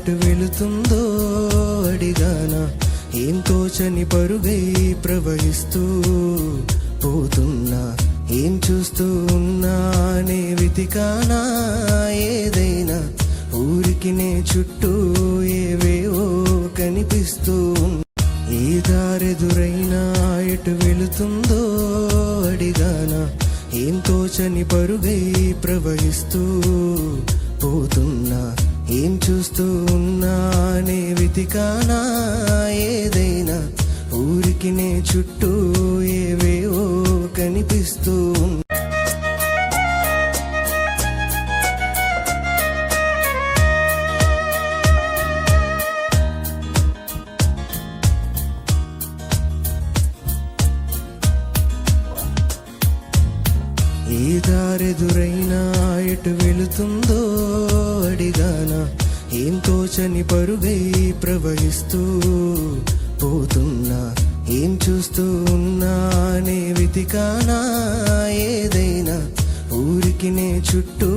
ఎటు వెళుతుందో అడిగానా, ఏం తోచని పరుగై ప్రవహిస్తూ పోతున్నా, ఏం చూస్తూ ఉన్నానే వెతికానా ఏదైనా, ఊరికి నే చుట్టూ ఏవేవో కనిపిస్తూ ఉన్నా. ఏ దారెదురైనా ఎటు వెళుతుందో అడిగానా, ఏం తోచని పరుగై ప్రవహిస్తూ పోతున్నా, ఏం చూస్తూ ఉన్నానే వెతికానా ఏదైనా, ఊరికి నే చుట్టూ ఏవేవో కనిపిస్తూ ఉన్నా. ఏ దారెదురైనా ఎటు వెళుతుందో అడిగానా, ఏం తోచని పరుగై ప్రవహిస్తూ పోతున్నా, ఏం చూస్తూ ఉన్నానే వెతికానా ఏదైనా, ఊరికి నే చుట్టూ